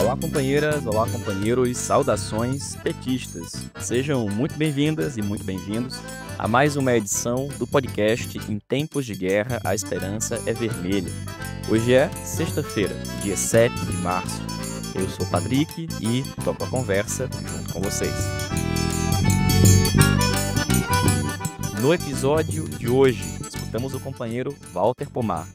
Olá, companheiras, olá, companheiros, saudações petistas. Sejam muito bem-vindas e muito bem-vindos a mais uma edição do podcast Em Tempos de Guerra, a Esperança é Vermelha. Hoje é sexta-feira, dia 7 de março. Eu sou o Patrick e toco a conversa junto com vocês. No episódio de hoje, escutamos o companheiro Walter Pomar,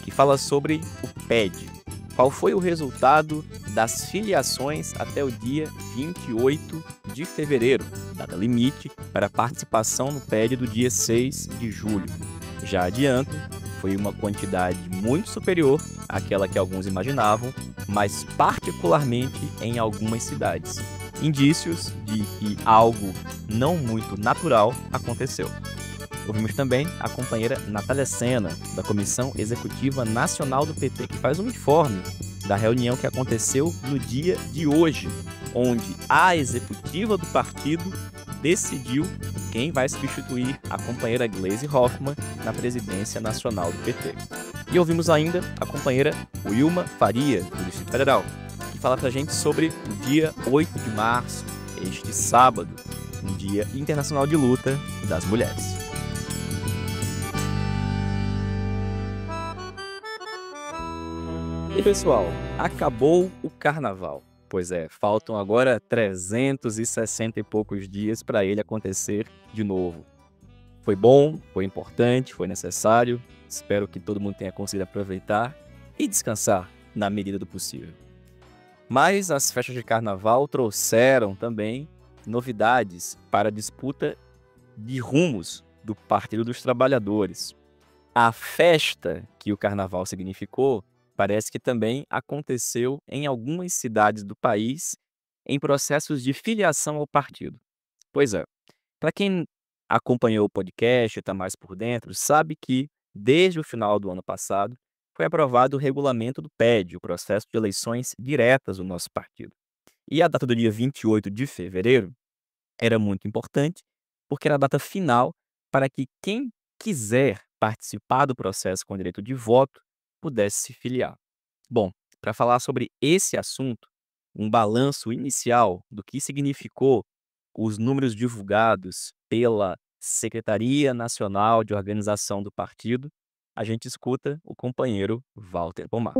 que fala sobre o PED. Qual foi o resultado das filiações até o dia 28 de fevereiro, data limite para a participação no PED do dia 6 de julho. Já adianto, foi uma quantidade muito superior àquela que alguns imaginavam, mas particularmente em algumas cidades. Indícios de que algo não muito natural aconteceu. Ouvimos também a companheira Natália Sena, da Comissão Executiva Nacional do PT, que faz um informe da reunião que aconteceu no dia de hoje, onde a executiva do partido decidiu quem vai substituir a companheira Gleisi Hoffmann na presidência nacional do PT. E ouvimos ainda a companheira Wilma Faria, do Distrito Federal, que fala pra gente sobre o dia 8 de março, este sábado, um dia internacional de luta das mulheres. E pessoal, acabou o carnaval. Pois é, faltam agora 360 e poucos dias para ele acontecer de novo. Foi bom, foi importante, foi necessário. Espero que todo mundo tenha conseguido aproveitar e descansar na medida do possível. Mas as festas de carnaval trouxeram também novidades para a disputa de rumos do Partido dos Trabalhadores. A festa que o carnaval significou parece que também aconteceu em algumas cidades do país em processos de filiação ao partido. Pois é, para quem acompanhou o podcast e está mais por dentro, sabe que, desde o final do ano passado, foi aprovado o regulamento do PED, o processo de eleições diretas do nosso partido. E a data do dia 28 de fevereiro era muito importante, porque era a data final para que quem quiser participar do processo com direito de voto pudesse se filiar. Bom, para falar sobre esse assunto, um balanço inicial do que significou os números divulgados pela Secretaria Nacional de Organização do Partido, a gente escuta o companheiro Walter Pomar.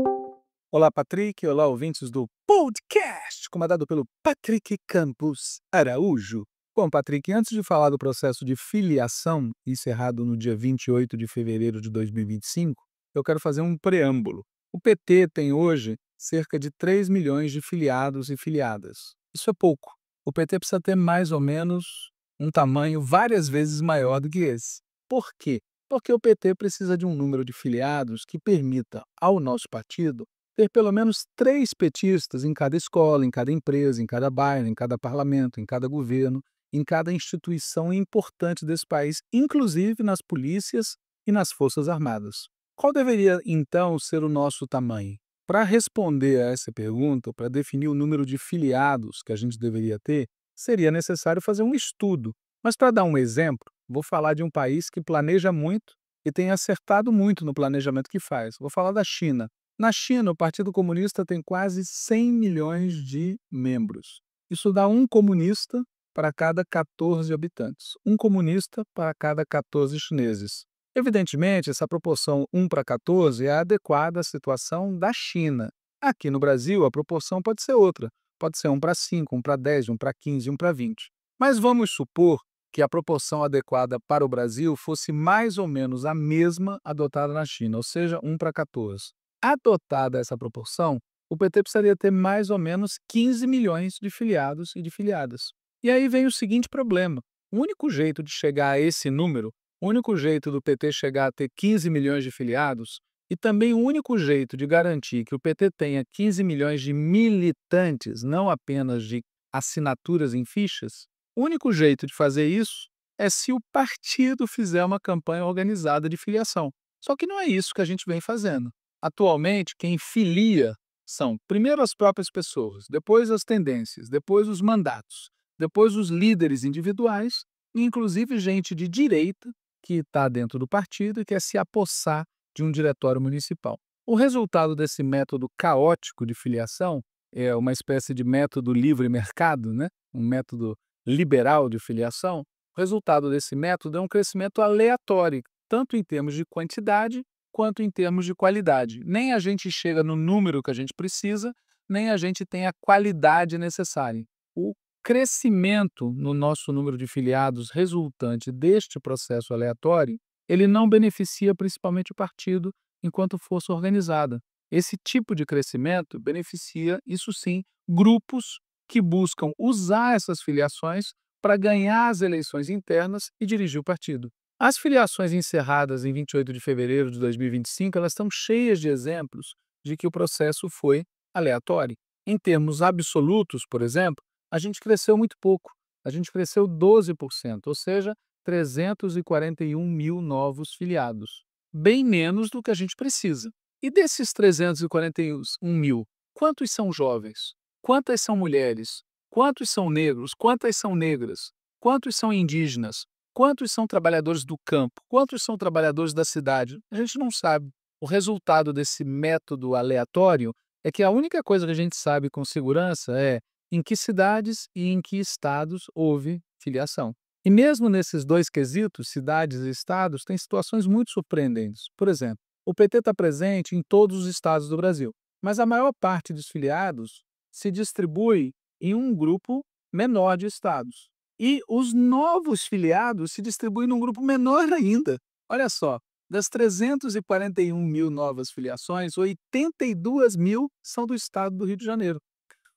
Olá, Patrick. Olá, ouvintes do podcast, comandado pelo Patrick Campos Araújo. Bom, Patrick, antes de falar do processo de filiação, encerrado no dia 28 de fevereiro de 2025, eu quero fazer um preâmbulo. O PT tem hoje cerca de 3 milhões de filiados e filiadas. Isso é pouco. O PT precisa ter mais ou menos um tamanho várias vezes maior do que esse. Por quê? Porque o PT precisa de um número de filiados que permita ao nosso partido ter pelo menos 3 petistas em cada escola, em cada empresa, em cada bairro, em cada parlamento, em cada governo, em cada instituição importante desse país, inclusive nas polícias e nas Forças Armadas. Qual deveria, então, ser o nosso tamanho? Para responder a essa pergunta, para definir o número de filiados que a gente deveria ter, seria necessário fazer um estudo. Mas, para dar um exemplo, vou falar de um país que planeja muito e tem acertado muito no planejamento que faz. Vou falar da China. Na China, o Partido Comunista tem quase 100 milhões de membros. Isso dá um comunista para cada 14 habitantes. Um comunista para cada 14 chineses. Evidentemente, essa proporção 1 para 14 é adequada à situação da China. Aqui no Brasil, a proporção pode ser outra. Pode ser 1 para 5, 1 para 10, 1 para 15, 1 para 20. Mas vamos supor que a proporção adequada para o Brasil fosse mais ou menos a mesma adotada na China, ou seja, 1 para 14. Adotada essa proporção, o PT precisaria ter mais ou menos 15 milhões de filiados e de filiadas. E aí vem o seguinte problema: o único jeito de chegar a esse número, o único jeito do PT chegar a ter 15 milhões de filiados, e também o único jeito de garantir que o PT tenha 15 milhões de militantes, não apenas de assinaturas em fichas, o único jeito de fazer isso é se o partido fizer uma campanha organizada de filiação. Só que não é isso que a gente vem fazendo. Atualmente, quem filia são primeiro as próprias pessoas, depois as tendências, depois os mandatos, depois os líderes individuais e inclusive gente de direita que está dentro do partido e quer se apossar de um diretório municipal. O resultado desse método caótico de filiação é uma espécie de método livre mercado, né? Um método liberal de filiação, o resultado desse método é um crescimento aleatório, tanto em termos de quantidade quanto em termos de qualidade. Nem a gente chega no número que a gente precisa, nem a gente tem a qualidade necessária. O crescimento no nosso número de filiados resultante deste processo aleatório, ele não beneficia principalmente o partido enquanto força organizada. Esse tipo de crescimento beneficia, isso sim, grupos que buscam usar essas filiações para ganhar as eleições internas e dirigir o partido. As filiações encerradas em 28 de fevereiro de 2025, elas estão cheias de exemplos de que o processo foi aleatório. Em termos absolutos, por exemplo, a gente cresceu muito pouco. A gente cresceu 12%, ou seja, 341 mil novos filiados. Bem menos do que a gente precisa. E desses 341 mil, quantos são jovens? Quantas são mulheres? Quantos são negros? Quantas são negras? Quantos são indígenas? Quantos são trabalhadores do campo? Quantos são trabalhadores da cidade? A gente não sabe. O resultado desse método aleatório é que a única coisa que a gente sabe com segurança é em que cidades e em que estados houve filiação. E mesmo nesses dois quesitos, cidades e estados, tem situações muito surpreendentes. Por exemplo, o PT está presente em todos os estados do Brasil, mas a maior parte dos filiados se distribui em um grupo menor de estados. E os novos filiados se distribuem num grupo menor ainda. Olha só, das 341 mil novas filiações, 82 mil são do estado do Rio de Janeiro.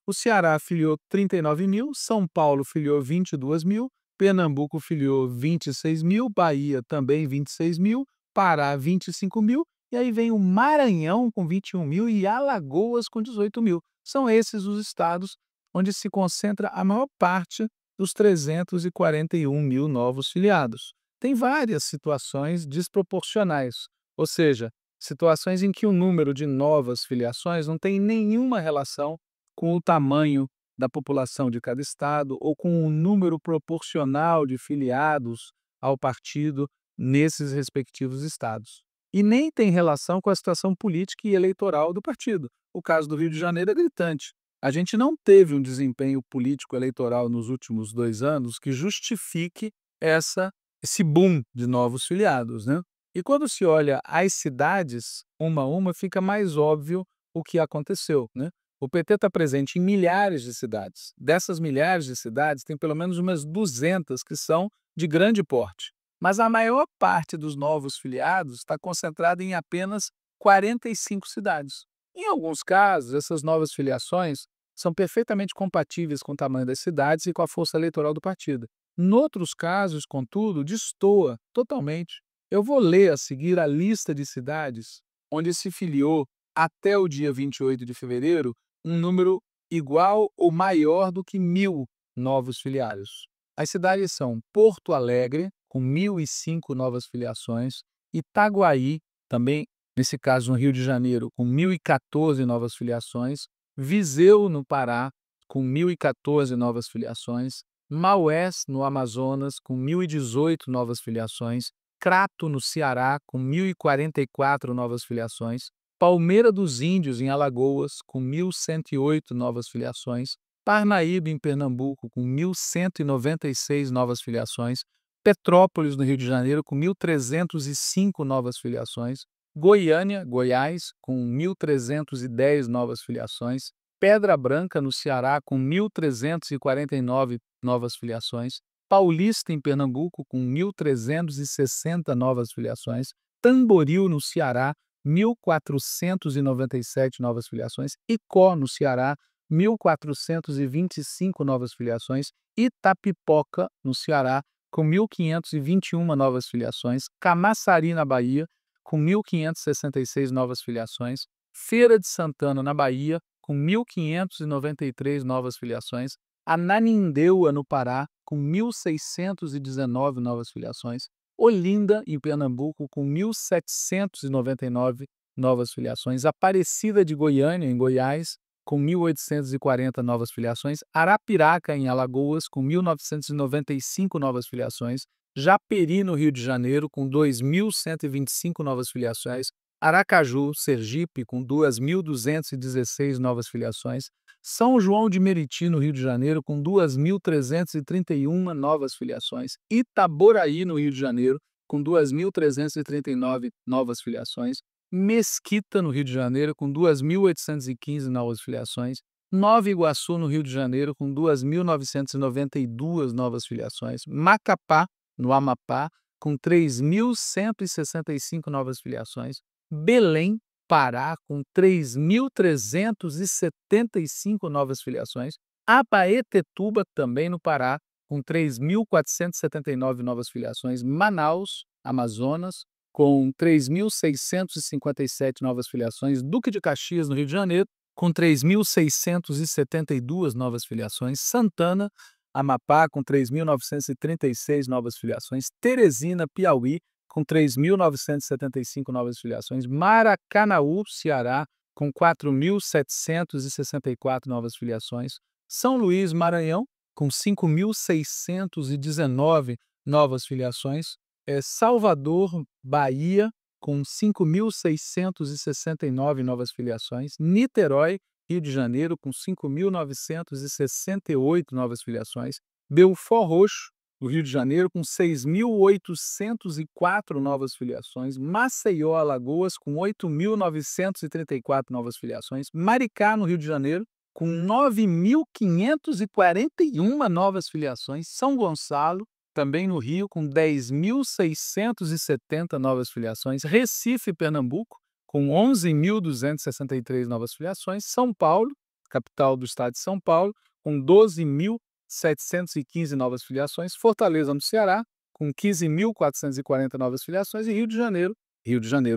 O Ceará filiou 39 mil, São Paulo filiou 22 mil, Pernambuco filiou 26 mil, Bahia também 26 mil, Pará 25 mil, e aí vem o Maranhão com 21 mil e Alagoas com 18 mil. São esses os estados onde se concentra a maior parte dos 341 mil novos filiados. Tem várias situações desproporcionais, ou seja, situações em que o número de novas filiações não tem nenhuma relação com o tamanho da população de cada estado ou com o número proporcional de filiados ao partido nesses respectivos estados. E nem tem relação com a situação política e eleitoral do partido. O caso do Rio de Janeiro é gritante. A gente não teve um desempenho político eleitoral nos últimos 2 anos que justifique esse boom de novos filiados, né? E quando se olha as cidades, uma a uma, fica mais óbvio o que aconteceu, né? O PT está presente em milhares de cidades. Dessas milhares de cidades, tem pelo menos umas 200 que são de grande porte. Mas a maior parte dos novos filiados está concentrada em apenas 45 cidades. Em alguns casos, essas novas filiações são perfeitamente compatíveis com o tamanho das cidades e com a força eleitoral do partido. Noutros casos, contudo, destoa totalmente. Eu vou ler a seguir a lista de cidades onde se filiou até o dia 28 de fevereiro um número igual ou maior do que 1.000 novos filiados. As cidades são Porto Alegre, com 1.005 novas filiações, Itaguaí, também, nesse caso no Rio de Janeiro, com 1.014 novas filiações, Viseu, no Pará, com 1.014 novas filiações, Maués, no Amazonas, com 1.018 novas filiações, Crato, no Ceará, com 1.044 novas filiações, Palmeira dos Índios, em Alagoas, com 1.108 novas filiações, Parnaíba, em Pernambuco, com 1.196 novas filiações, Petrópolis, no Rio de Janeiro, com 1.305 novas filiações, Goiânia, Goiás, com 1.310 novas filiações, Pedra Branca, no Ceará, com 1.349 novas filiações, Paulista, em Pernambuco, com 1.360 novas filiações, Tamboril, no Ceará, 1.497 novas filiações, Icó, no Ceará, 1.425 novas filiações, Itapipoca, no Ceará, com 1.521 novas filiações, Camaçari, na Bahia, com 1.566 novas filiações, Feira de Santana, na Bahia, com 1.593 novas filiações, Ananindeua, no Pará, com 1.619 novas filiações, Olinda, em Pernambuco, com 1.799 novas filiações, Aparecida de Goiânia, em Goiás, com 1.840 novas filiações, Arapiraca, em Alagoas, com 1.995 novas filiações, Japeri, no Rio de Janeiro, com 2.125 novas filiações, Aracaju, Sergipe, com 2.216 novas filiações, São João de Meriti, no Rio de Janeiro, com 2.331 novas filiações. Itaboraí, no Rio de Janeiro, com 2.339 novas filiações. Mesquita, no Rio de Janeiro, com 2.815 novas filiações. Nova Iguaçu, no Rio de Janeiro, com 2.992 novas filiações. Macapá, no Amapá, com 3.165 novas filiações. Belém, Pará, com 3.375 novas filiações. Abaetetuba, também no Pará, com 3.479 novas filiações. Manaus, Amazonas, com 3.657 novas filiações. Duque de Caxias, no Rio de Janeiro, com 3.672 novas filiações. Santana, Amapá, com 3.936 novas filiações. Teresina, Piauí, com 3.975 novas filiações. Maracanaú, Ceará, com 4.764 novas filiações. São Luís, Maranhão, com 5.619 novas filiações. Salvador, Bahia, com 5.669 novas filiações. Niterói, Rio de Janeiro, com 5.968 novas filiações. Belford Roxo, no Rio de Janeiro, com 6.804 novas filiações. Maceió, Alagoas, com 8.934 novas filiações. Maricá, no Rio de Janeiro, com 9.541 novas filiações. São Gonçalo, também no Rio, com 10.670 novas filiações. Recife, Pernambuco, com 11.263 novas filiações. São Paulo, capital do estado de São Paulo, com 12.715 novas filiações. Fortaleza, no Ceará, com 15.440 novas filiações. E Rio de Janeiro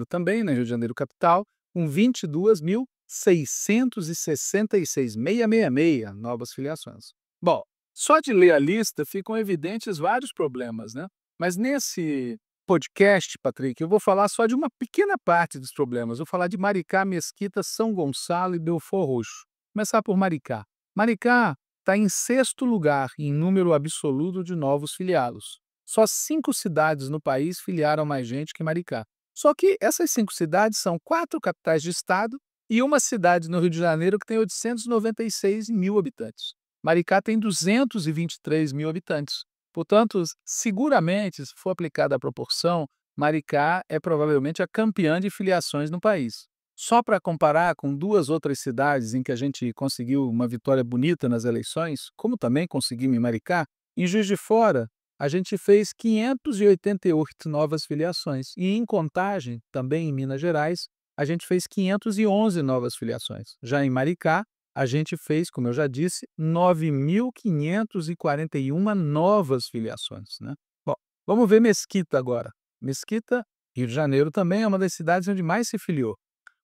também, né? Rio de Janeiro capital, com 22.666 novas filiações. Bom, só de ler a lista ficam evidentes vários problemas, né? Mas nesse podcast, Patrick, eu vou falar só de uma pequena parte dos problemas. Vou falar de Maricá, Mesquita, São Gonçalo e Belford Roxo. Começar por Maricá. Maricá está em 6º lugar em número absoluto de novos filiados. Só 5 cidades no país filiaram mais gente que Maricá. Só que essas 5 cidades são 4 capitais de estado e uma cidade no Rio de Janeiro que tem 896 mil habitantes. Maricá tem 223 mil habitantes. Portanto, seguramente, se for aplicada a proporção, Maricá é provavelmente a campeã de filiações no país. Só para comparar com 2 outras cidades em que a gente conseguiu uma vitória bonita nas eleições, como também conseguimos em Maricá, em Juiz de Fora, a gente fez 588 novas filiações. E em Contagem, também em Minas Gerais, a gente fez 511 novas filiações. Já em Maricá, a gente fez, como eu já disse, 9.541 novas filiações, né? Bom, vamos ver Mesquita agora. Mesquita, Rio de Janeiro, também é uma das cidades onde mais se filiou.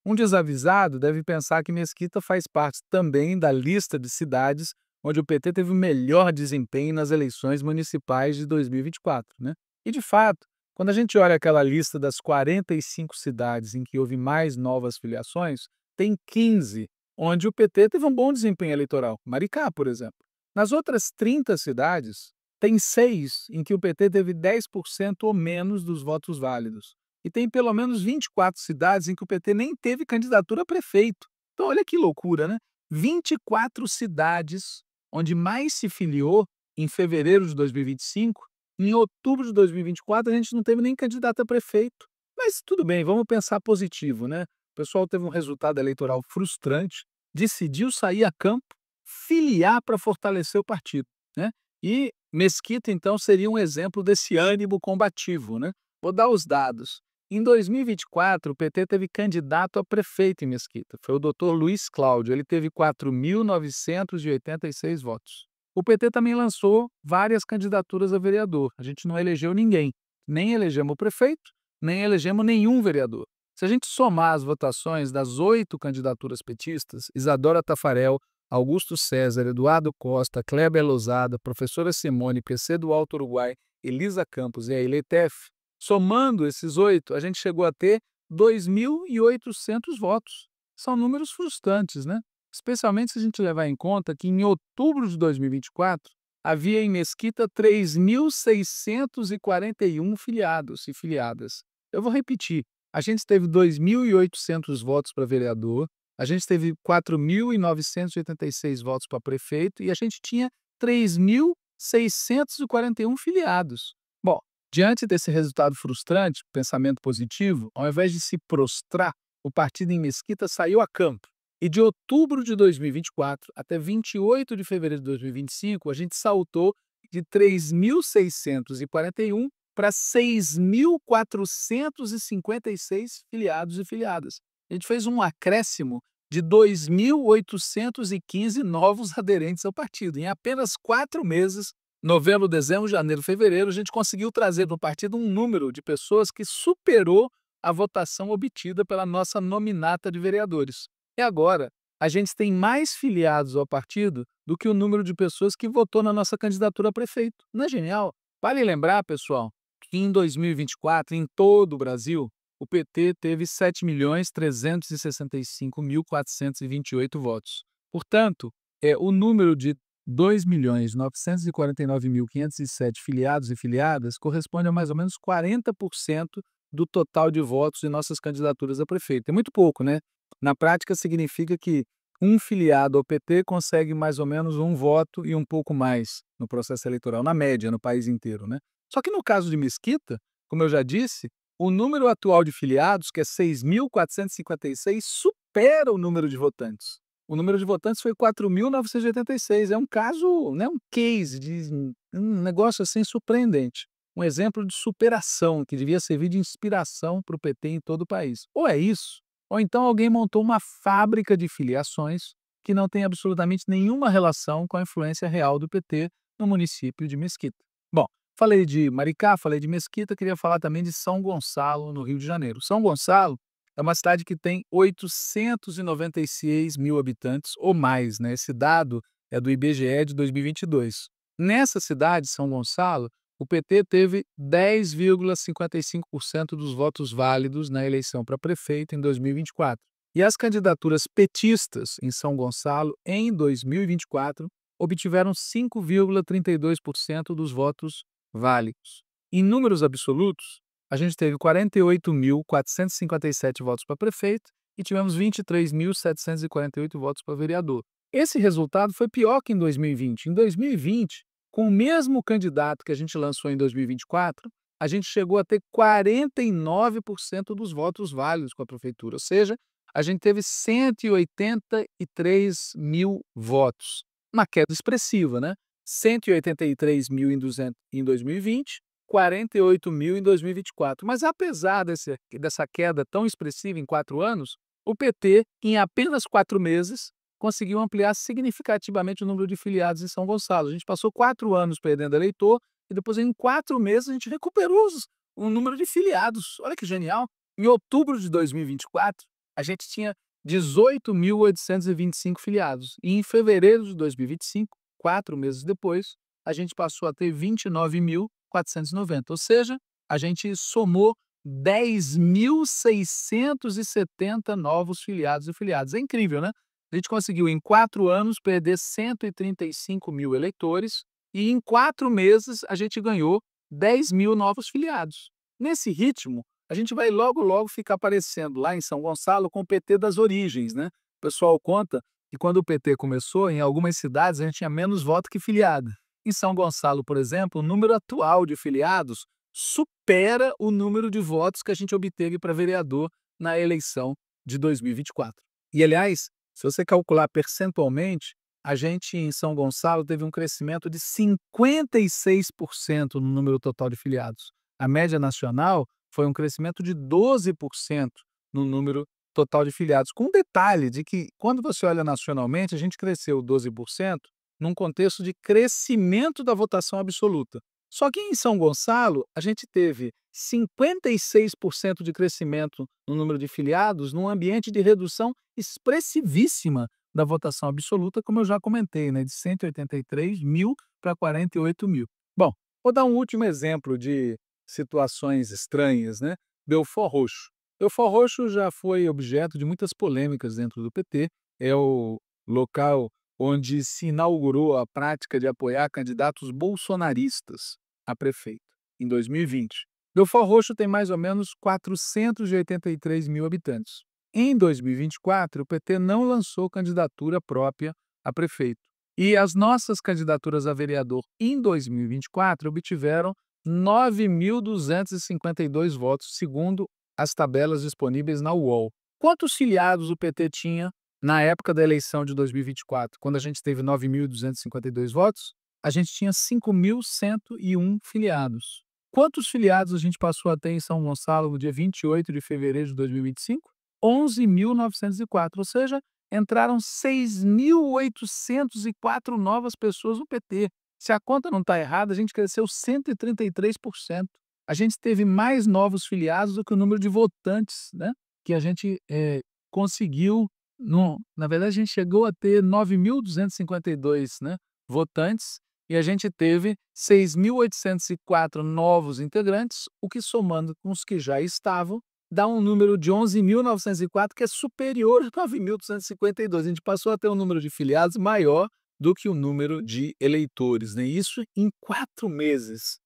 Um desavisado deve pensar que Mesquita faz parte também da lista de cidades onde o PT teve o melhor desempenho nas eleições municipais de 2024, né? E, de fato, quando a gente olha aquela lista das 45 cidades em que houve mais novas filiações, tem 15 onde o PT teve um bom desempenho eleitoral. Maricá, por exemplo. Nas outras 30 cidades, tem 6 em que o PT teve 10% ou menos dos votos válidos. E tem pelo menos 24 cidades em que o PT nem teve candidatura a prefeito. Então, olha que loucura, né? 24 cidades onde mais se filiou em fevereiro de 2025, em outubro de 2024 a gente não teve nem candidato a prefeito. Mas tudo bem, vamos pensar positivo, né? O pessoal teve um resultado eleitoral frustrante, decidiu sair a campo, filiar para fortalecer o partido, né? E Mesquita, então, seria um exemplo desse ânimo combativo, né? Vou dar os dados. Em 2024, o PT teve candidato a prefeito em Mesquita. Foi o Dr. Luiz Cláudio. Ele teve 4.986 votos. O PT também lançou várias candidaturas a vereador. A gente não elegeu ninguém. Nem elegemos o prefeito, nem elegemos nenhum vereador. Se a gente somar as votações das 8 candidaturas petistas, Isadora Tafarel, Augusto César, Eduardo Costa, Kleber Lousada, professora Simone, PC do Alto Uruguai, Elisa Campos e a Eletef, somando esses 8, a gente chegou a ter 2.800 votos. São números frustrantes, né? Especialmente se a gente levar em conta que em outubro de 2024 havia em Mesquita 3.641 filiados e filiadas. Eu vou repetir, a gente teve 2.800 votos para vereador, a gente teve 4.986 votos para prefeito e a gente tinha 3.641 filiados. Bom, diante desse resultado frustrante, pensamento positivo, ao invés de se prostrar, o partido em Mesquita saiu a campo. E de outubro de 2024 até 28 de fevereiro de 2025, a gente saltou de 3.641 para 6.456 filiados e filiadas. A gente fez um acréscimo de 2.815 novos aderentes ao partido. Em apenas 4 meses, novembro, dezembro, janeiro, fevereiro, a gente conseguiu trazer para o partido um número de pessoas que superou a votação obtida pela nossa nominata de vereadores. E agora, a gente tem mais filiados ao partido do que o número de pessoas que votou na nossa candidatura a prefeito. Não é genial? Vale lembrar, pessoal, que em 2024, em todo o Brasil, o PT teve 7.365.428 votos. Portanto, o número de 2.949.507 filiados e filiadas corresponde a mais ou menos 40% do total de votos de nossas candidaturas a prefeito. É muito pouco, né? Na prática, significa que um filiado ao PT consegue mais ou menos um voto e um pouco mais no processo eleitoral, na média, no país inteiro, né? Só que no caso de Mesquita, como eu já disse, o número atual de filiados, que é 6.456, supera o número de votantes. O número de votantes foi 4.986. É um caso, né, um case, um negócio assim surpreendente. Um exemplo de superação que devia servir de inspiração para o PT em todo o país. Ou é isso, ou então alguém montou uma fábrica de filiações que não tem absolutamente nenhuma relação com a influência real do PT no município de Mesquita. Bom, falei de Maricá, falei de Mesquita, queria falar também de São Gonçalo, no Rio de Janeiro. São Gonçalo é uma cidade que tem 896 mil habitantes ou mais, né? Esse dado é do IBGE de 2022. Nessa cidade, São Gonçalo, o PT teve 10,55% dos votos válidos na eleição para prefeito em 2024. E as candidaturas petistas em São Gonçalo, em 2024, obtiveram 5,32% dos votos válidos. Em números absolutos, a gente teve 48.457 votos para prefeito e tivemos 23.748 votos para vereador. Esse resultado foi pior que em 2020. Em 2020, com o mesmo candidato que a gente lançou em 2024, a gente chegou a ter 49% dos votos válidos com a prefeitura, ou seja, a gente teve 183 mil votos. Uma queda expressiva, né? 183 mil em 2020, 48 mil em 2024. Mas apesar dessa queda tão expressiva em 4 anos, o PT, em apenas 4 meses, conseguiu ampliar significativamente o número de filiados em São Gonçalo. A gente passou 4 anos perdendo eleitor e depois, em 4 meses, a gente recuperou o número de filiados. Olha que genial! Em outubro de 2024, a gente tinha 18.825 filiados. E em fevereiro de 2025, 4 meses depois, a gente passou a ter 29.490. Ou seja, a gente somou 10.670 novos filiados e filiadas. É incrível, né? A gente conseguiu, em 4 anos, perder 135 mil eleitores e, em 4 meses, a gente ganhou 10 mil novos filiados. Nesse ritmo, a gente vai logo, logo ficar aparecendo lá em São Gonçalo com o PT das origens, né? O pessoal conta que quando o PT começou, em algumas cidades, a gente tinha menos voto que filiado. Em São Gonçalo, por exemplo, o número atual de filiados supera o número de votos que a gente obteve para vereador na eleição de 2024. E, aliás, se você calcular percentualmente, a gente em São Gonçalo teve um crescimento de 56% no número total de filiados. A média nacional foi um crescimento de 12% no número total de filiados. Com um detalhe de que, quando você olha nacionalmente, a gente cresceu 12% num contexto de crescimento da votação absoluta. Só que em São Gonçalo, a gente teve 56% de crescimento no número de filiados num ambiente de redução expressivíssima da votação absoluta, como eu já comentei, né, de 183 mil para 48 mil. Bom, vou dar um último exemplo de situações estranhas, né? Belford Roxo. Belford Roxo já foi objeto de muitas polêmicas dentro do PT. É o local onde se inaugurou a prática de apoiar candidatos bolsonaristas a prefeito, em 2020. Belford Roxo tem mais ou menos 483 mil habitantes. Em 2024, o PT não lançou candidatura própria a prefeito. E as nossas candidaturas a vereador em 2024 obtiveram 9.252 votos, segundo as tabelas disponíveis na UOL. Quantos filiados o PT tinha na época da eleição de 2024? Quando a gente teve 9.252 votos, a gente tinha 5.101 filiados. Quantos filiados a gente passou a ter em São Gonçalo no dia 28 de fevereiro de 2025? 11.904, ou seja, entraram 6.804 novas pessoas no PT. Se a conta não está errada, a gente cresceu 133%. A gente teve mais novos filiados do que o número de votantes, né, que a gente conseguiu. Na verdade, a gente chegou a ter 9.252, né, votantes, e a gente teve 6.804 novos integrantes, o que, somando com os que já estavam, dá um número de 11.904, que é superior a 9.252. A gente passou a ter um número de filiados maior do que o número de eleitores, né? Isso em 4 meses.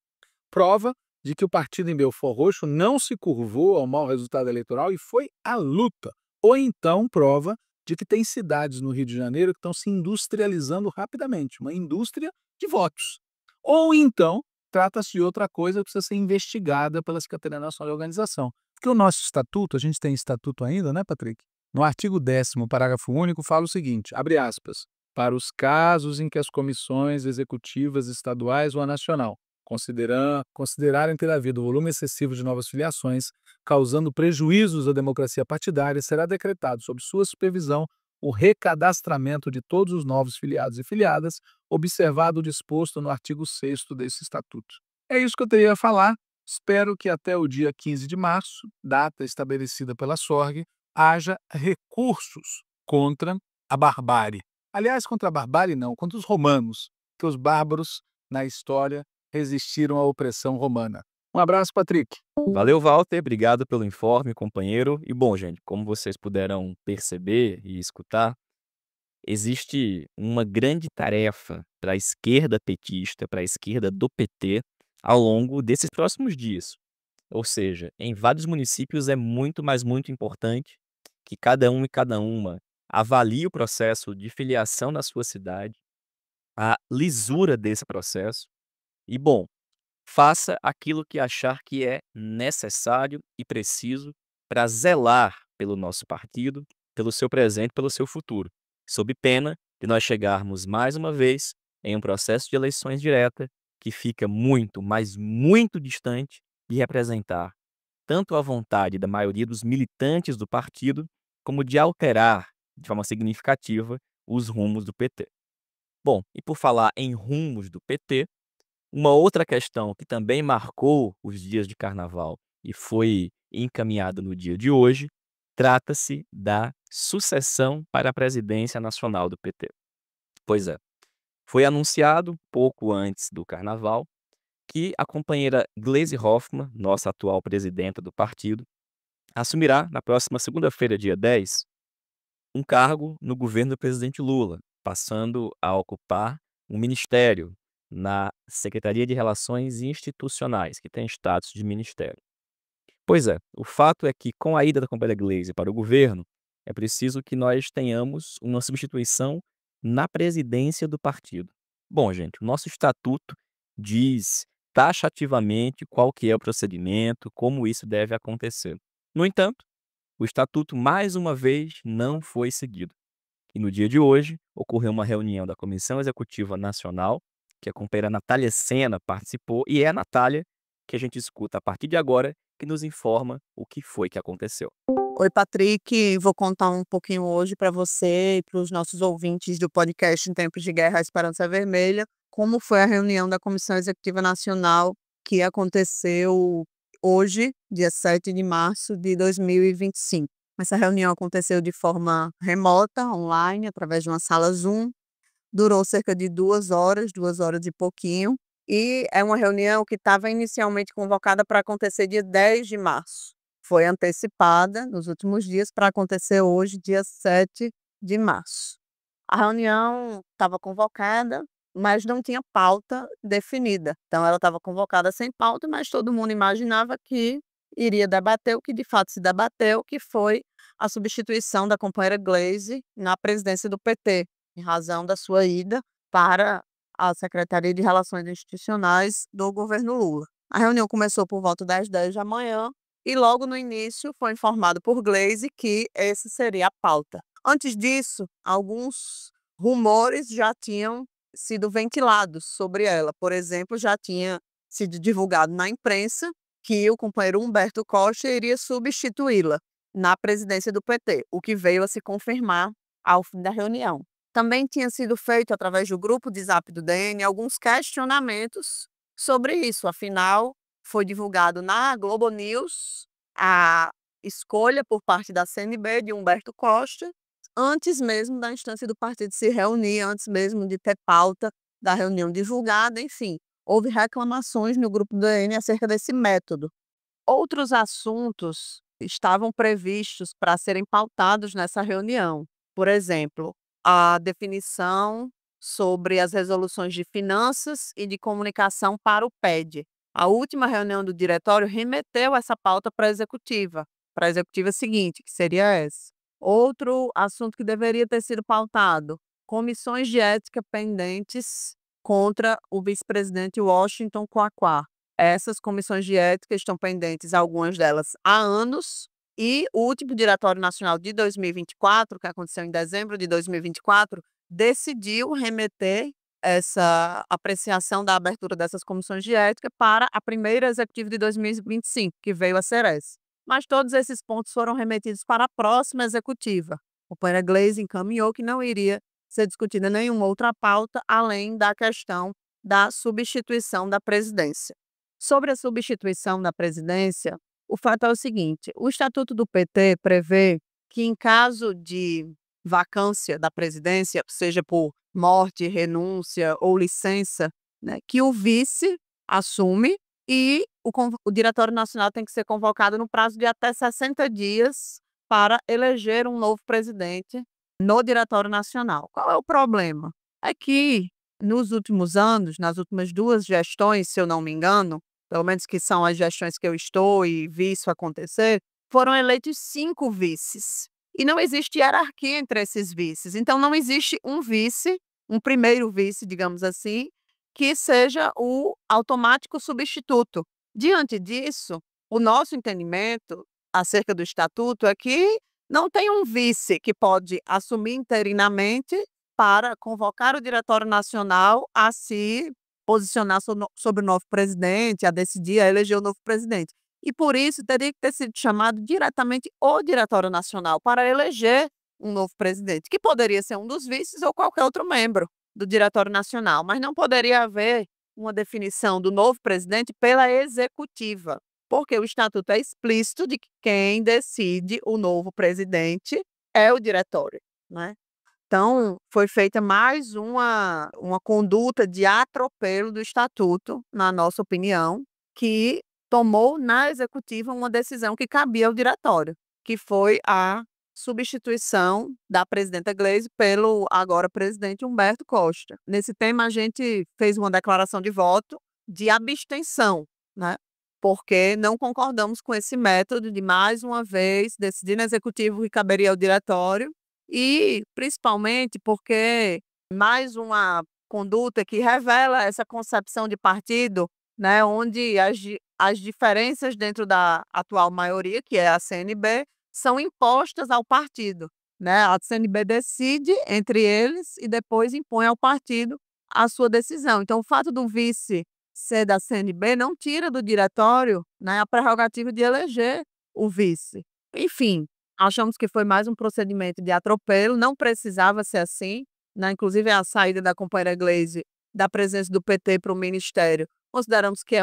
Prova de que o partido em Belford Roxo não se curvou ao mau resultado eleitoral e foi à luta. Ou então prova de que tem cidades no Rio de Janeiro que estão se industrializando rapidamente, uma indústria de votos. Ou então trata-se de outra coisa que precisa ser investigada pela Secretaria Nacional de Organização. Porque o nosso estatuto, a gente tem estatuto ainda, né, Patrick? No artigo 10º, parágrafo único, fala o seguinte, abre aspas, para os casos em que as comissões executivas estaduais ou a nacional considerarem ter havido volume excessivo de novas filiações, causando prejuízos à democracia partidária, será decretado sob sua supervisão o recadastramento de todos os novos filiados e filiadas, observado o disposto no artigo 6º desse estatuto. É isso que eu teria a falar. Espero que até o dia 15 de março, data estabelecida pela SORG, haja recursos contra a barbárie. Aliás, contra a barbárie não, contra os romanos, que os bárbaros, na história, resistiram à opressão romana. Um abraço, Patrick. Valeu, Walter. Obrigado pelo informe, companheiro. E bom, gente, como vocês puderam perceber e escutar, existe uma grande tarefa para a esquerda petista, para a esquerda do PT, ao longo desses próximos dias. Ou seja, em vários municípios é muito, mas muito importante que cada um e cada uma avalie o processo de filiação na sua cidade, a lisura desse processo e, bom, faça aquilo que achar que é necessário e preciso para zelar pelo nosso partido, pelo seu presente, pelo seu futuro, sob pena de nós chegarmos mais uma vez em um processo de eleições direta que fica muito, mas muito distante de representar tanto a vontade da maioria dos militantes do partido, como de alterar de forma significativa os rumos do PT. Bom, e por falar em rumos do PT, uma outra questão que também marcou os dias de carnaval e foi encaminhada no dia de hoje, trata-se da sucessão para a presidência nacional do PT. Pois é, foi anunciado pouco antes do carnaval que a companheira Gleisi Hoffmann, nossa atual presidenta do partido, assumirá na próxima segunda-feira, dia 10, um cargo no governo do presidente Lula, passando a ocupar um ministério na Secretaria de Relações Institucionais, que tem status de ministério. Pois é, o fato é que com a ida da companheira Gleisi para o governo, é preciso que nós tenhamos uma substituição na presidência do partido. Bom, gente, o nosso estatuto diz taxativamente qual que é o procedimento, como isso deve acontecer. No entanto, o estatuto, mais uma vez, não foi seguido. E no dia de hoje, ocorreu uma reunião da Comissão Executiva Nacional, que a companheira Natália Sena participou, e é a Natália que a gente escuta a partir de agora, que nos informa o que foi que aconteceu. Oi, Patrick. Vou contar um pouquinho hoje para você e para os nossos ouvintes do podcast Em Tempos de Guerra, a Esperança Vermelha, como foi a reunião da Comissão Executiva Nacional que aconteceu hoje, dia 7 de março de 2025. Essa reunião aconteceu de forma remota, online, através de uma sala Zoom. Durou cerca de 2 horas e pouquinho. E é uma reunião que estava inicialmente convocada para acontecer dia 10 de março. Foi antecipada nos últimos dias para acontecer hoje, dia 7 de março. A reunião estava convocada, mas não tinha pauta definida. Então, ela estava convocada sem pauta, mas todo mundo imaginava que iria debater o que de fato se debateu, que foi a substituição da companheira Gleisi na presidência do PT, em razão da sua ida para a Secretaria de Relações Institucionais do governo Lula. A reunião começou por volta das 10 da manhã e logo no início foi informado por Gleisi que essa seria a pauta. Antes disso, alguns rumores já tinham sido ventilados sobre ela. Por exemplo, já tinha sido divulgado na imprensa que o companheiro Humberto Costa iria substituí-la na presidência do PT, o que veio a se confirmar ao fim da reunião. Também tinha sido feito, através do grupo de Zap do DN, alguns questionamentos sobre isso. Afinal, foi divulgado na Globo News a escolha por parte da CNB de Humberto Costa, antes mesmo da instância do partido se reunir, antes mesmo de ter pauta da reunião divulgada, enfim. Houve reclamações no grupo do DN acerca desse método. Outros assuntos estavam previstos para serem pautados nessa reunião. Por exemplo, a definição sobre as resoluções de finanças e de comunicação para o PED. A última reunião do diretório remeteu essa pauta para a executiva seguinte, que seria essa. Outro assunto que deveria ter sido pautado: comissões de ética pendentes contra o vice-presidente Washington Quaquá. Essas comissões de ética estão pendentes, algumas delas há anos, e o último Diretório Nacional de 2024, que aconteceu em dezembro de 2024, decidiu remeter essa apreciação da abertura dessas comissões de ética para a primeira executiva de 2025, que veio a ser essa. Mas todos esses pontos foram remetidos para a próxima executiva. O companheira Gleisi encaminhou que não iria ser discutida nenhuma outra pauta, além da questão da substituição da presidência. Sobre a substituição da presidência, o fato é o seguinte: o Estatuto do PT prevê que, em caso de vacância da presidência, seja por morte, renúncia ou licença, né, que o vice assume e o Diretório Nacional tem que ser convocado no prazo de até 60 dias para eleger um novo presidente no Diretório Nacional. Qual é o problema? É que, nos últimos anos, nas últimas 2 gestões, se eu não me engano, pelo menos que são as gestões que eu estou e vi isso acontecer, foram eleitos 5 vices. E não existe hierarquia entre esses vices. Então, não existe um vice, um primeiro vice, digamos assim, que seja o automático substituto. Diante disso, o nosso entendimento acerca do Estatuto é que não tem um vice que pode assumir interinamente para convocar o Diretório Nacional a se posicionar sobre o novo presidente, a decidir, a eleger o novo presidente. E por isso teria que ter sido chamado diretamente o Diretório Nacional para eleger um novo presidente, que poderia ser um dos vices ou qualquer outro membro do Diretório Nacional, mas não poderia haver uma definição do novo presidente pela executiva, porque o Estatuto é explícito de que quem decide o novo presidente é o diretório, né? Então, foi feita mais uma conduta de atropelo do Estatuto, na nossa opinião, que tomou na executiva uma decisão que cabia ao diretório, que foi a substituição da presidenta Gleisi pelo agora presidente Humberto Costa. Nesse tema, a gente fez uma declaração de voto de abstenção, né? Porque não concordamos com esse método de, mais uma vez, decidir no executivo que caberia ao diretório, e principalmente porque mais uma conduta que revela essa concepção de partido, né, onde as diferenças dentro da atual maioria, que é a CNB, são impostas ao partido, né? A CNB decide entre eles e depois impõe ao partido a sua decisão. Então, o fato do vice ser da CNB não tira do diretório, né, a prerrogativa de eleger o vice. Enfim, achamos que foi mais um procedimento de atropelo, não precisava ser assim, né? Inclusive, a saída da companheira Gleisi da presença do PT para o Ministério, consideramos que é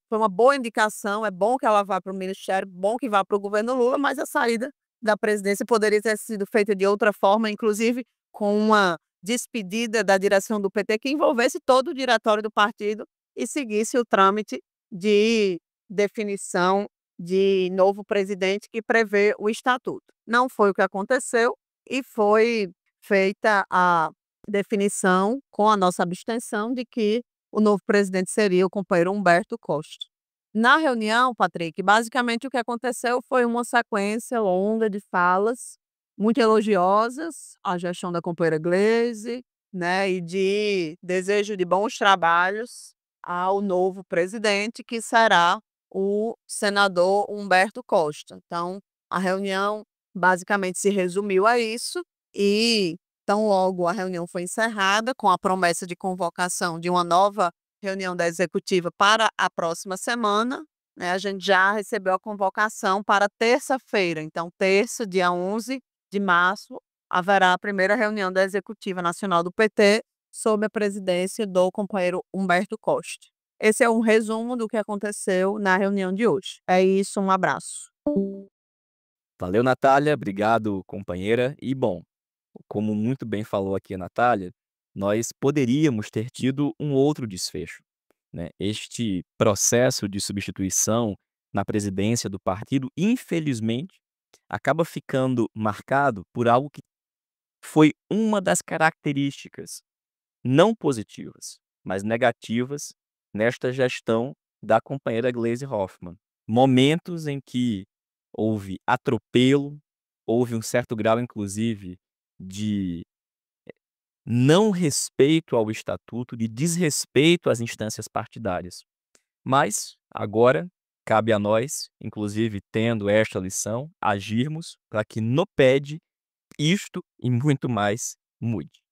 foi uma boa indicação, é bom que ela vá para o Ministério, bom que vá para o governo Lula, mas a saída da presidência poderia ter sido feita de outra forma, inclusive com uma despedida da direção do PT que envolvesse todo o diretório do partido e seguisse o trâmite de definição de novo presidente que prevê o Estatuto. Não foi o que aconteceu e foi feita a definição, com a nossa abstenção, de que o novo presidente seria o companheiro Humberto Costa. Na reunião, Patrick, basicamente o que aconteceu foi uma sequência longa de falas, muito elogiosas à gestão da companheira Gleisi, né, e de desejo de bons trabalhos ao novo presidente, que será o senador Humberto Costa. Então, a reunião basicamente se resumiu a isso e tão logo a reunião foi encerrada, com a promessa de convocação de uma nova reunião da executiva para a próxima semana, né, a gente já recebeu a convocação para terça-feira. Então, terça, dia 11 de março, haverá a primeira reunião da executiva nacional do PT, sob a presidência do companheiro Humberto Costa. Esse é um resumo do que aconteceu na reunião de hoje. É isso, um abraço. Valeu, Natália. Obrigado, companheira. E, bom, como muito bem falou aqui a Natália, nós poderíamos ter tido um outro desfecho, né? Este processo de substituição na presidência do partido, infelizmente, acaba ficando marcado por algo que foi uma das características não positivas, mas negativas nesta gestão da companheira Gleisi Hoffmann. Momentos em que houve atropelo, houve um certo grau, inclusive, de não respeito ao estatuto, de desrespeito às instâncias partidárias. Mas, agora, cabe a nós, inclusive tendo esta lição, agirmos para que no PED isto e muito mais mude.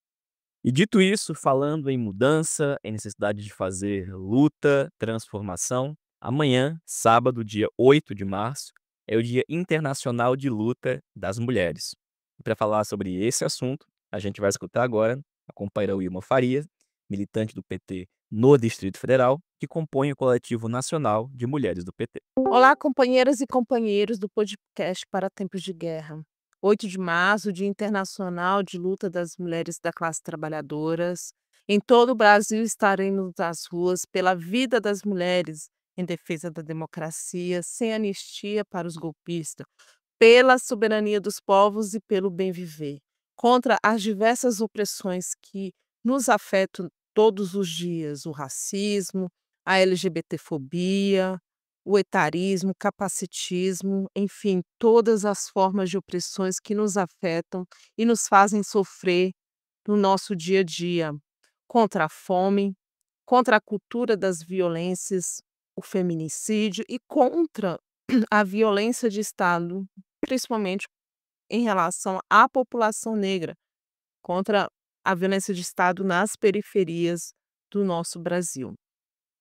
E dito isso, falando em mudança, em necessidade de fazer luta, transformação, amanhã, sábado, dia 8 de março, é o Dia Internacional de Luta das Mulheres. E para falar sobre esse assunto, a gente vai escutar agora a companheira Wilma Farias, militante do PT no Distrito Federal, que compõe o Coletivo Nacional de Mulheres do PT. Olá, companheiras e companheiros do podcast Para Tempos de Guerra. 8 de março, Dia Internacional de Luta das Mulheres da Classe Trabalhadoras. Em todo o Brasil estaremos nas ruas pela vida das mulheres, em defesa da democracia, sem anistia para os golpistas, pela soberania dos povos e pelo bem viver, contra as diversas opressões que nos afetam todos os dias, o racismo, a LGBTfobia, o etarismo, capacitismo, enfim, todas as formas de opressões que nos afetam e nos fazem sofrer no nosso dia a dia, contra a fome, contra a cultura das violências, o feminicídio e contra a violência de Estado, principalmente em relação à população negra, contra a violência de Estado nas periferias do nosso Brasil.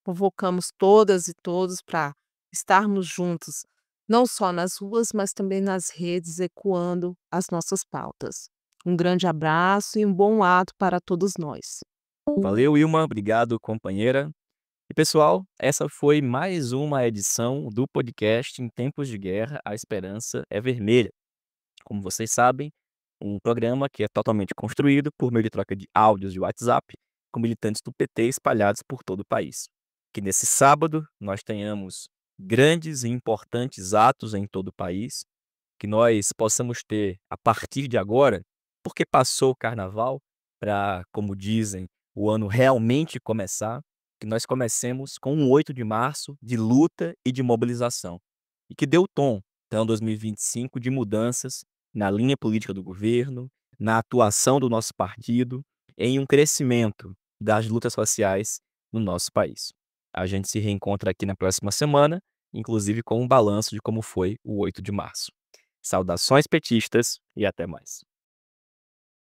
Convocamos todas e todos para estarmos juntos, não só nas ruas, mas também nas redes, ecoando as nossas pautas. Um grande abraço e um bom ato para todos nós. Valeu, Wilma. Obrigado, companheira. E, pessoal, essa foi mais uma edição do podcast Em Tempos de Guerra, a Esperança é Vermelha. Como vocês sabem, um programa que é totalmente construído por meio de troca de áudios de WhatsApp com militantes do PT espalhados por todo o país. Que nesse sábado nós tenhamos grandes e importantes atos em todo o país, que nós possamos ter, a partir de agora, porque passou o carnaval, para, como dizem, o ano realmente começar, que nós comecemos com um 8 de março de luta e de mobilização. E que dê o tom, então, 2025, de mudanças na linha política do governo, na atuação do nosso partido, em um crescimento das lutas sociais no nosso país. A gente se reencontra aqui na próxima semana, inclusive com um balanço de como foi o 8 de março. Saudações petistas e até mais.